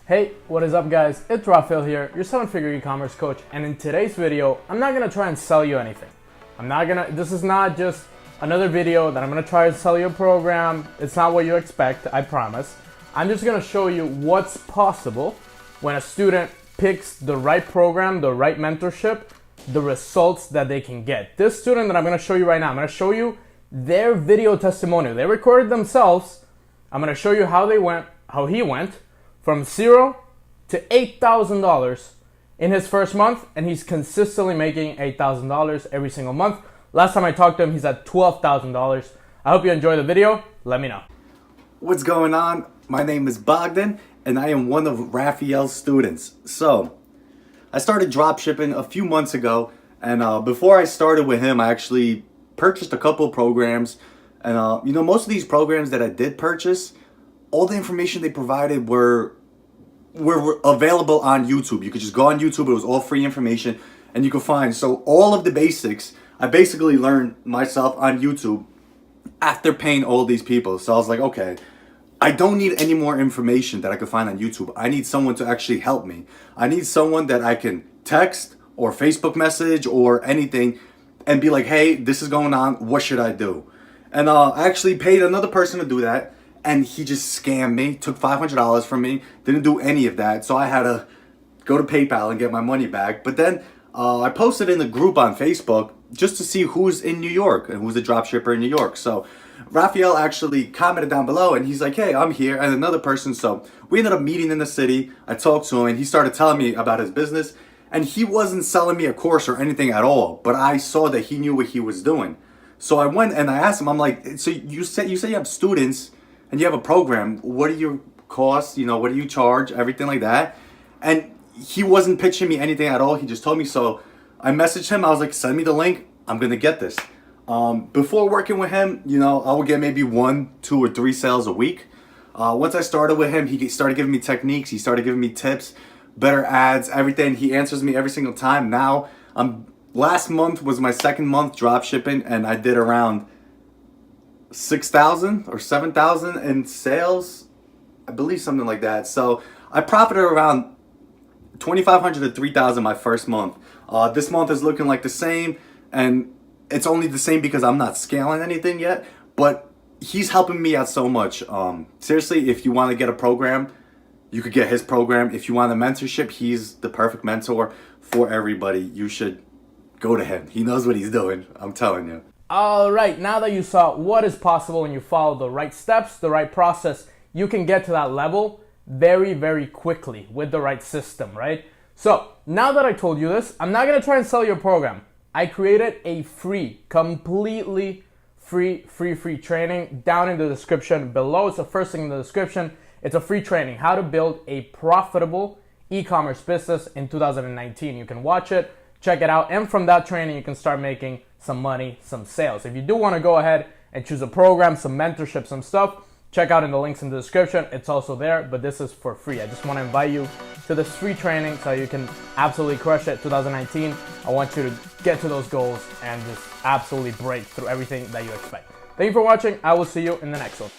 Hey, what is up guys? It's Rafael here, your 7-figure e-commerce coach, and in today's video, I'm not gonna try and sell you anything. This is not just another video that I'm gonna try to sell you a program. It's not what you expect, I promise. I'm just gonna show you what's possible when a student picks the right program, the right mentorship, the results that they can get. This student that I'm gonna show you right now, I'm gonna show you their video testimonial. They recorded themselves. I'm gonna show you how he went from $0 to $8,000 in his first month, and he's consistently making $8,000 every single month. Last time I talked to him, he's at $12,000. I hope you enjoy the video. Let me know. What's going on? My name is Bogdan, and I am one of Rafael's students. So, I started dropshipping a few months ago, and before I started with him, I actually purchased a couple of programs. And most of these programs that I did purchase, all the information they provided were available on YouTube. You could just go on YouTube. It was all free information, and you could find. So all of the basics, I basically learned myself on YouTube after paying all these people. So I was like, okay, I don't need any more information that I could find on YouTube. I need someone to actually help me. I need someone that I can text or Facebook message or anything and be like, hey, this is going on. What should I do? And I actually paid another person to do that. And he just scammed me, took $500 from me, didn't do any of that. So I had to go to PayPal and get my money back. But then I posted in the group on Facebook just to see who's in New York and who's a dropshipper in New York. So Rafael actually commented down below and he's like, hey, I'm here. And another person. So we ended up meeting in the city. I talked to him and he started telling me about his business. And he wasn't selling me a course or anything at all. But I saw that he knew what he was doing. So I went and I asked him, I'm like, so you say you have students and you have a program, what are your costs, what do you charge, everything like that. And he wasn't pitching me anything at all. He just told me. So I messaged him. I was like, send me the link. I'm going to get this. Before working with him, I would get maybe 1, 2, or 3 sales a week. Once I started with him, he started giving me techniques. He started giving me tips, better ads, everything. He answers me every single time. Now, last month was my second month drop shipping, and I did around 6,000 or 7,000 in sales, I believe, something like that. So I profited around 2,500 to 3,000 my first month. This month is looking like the same, and it's only the same because I'm not scaling anything yet, but he's helping me out so much. Seriously, if you want to get a program, you could get his program. If you want a mentorship, he's the perfect mentor for everybody. You should go to him. He knows what he's doing, I'm telling you. All right, now that you saw what is possible when you follow the right steps, the right process, you can get to that level very, very quickly with the right system, right? So now that I told you this, I'm not gonna try and sell your program. I created a free, completely free training down in the description below. It's the first thing in the description. It's a free training, how to build a profitable e-commerce business in 2019. You can watch it, check it out, and from that training, you can start making some money, some sales. If you do want to go ahead and choose a program, some mentorship, some stuff, check out in the links in the description. It's also there, but this is for free. I just want to invite you to this free training so you can absolutely crush it 2019. I want you to get to those goals and just absolutely break through everything that you expect. Thank you for watching. I will see you in the next one.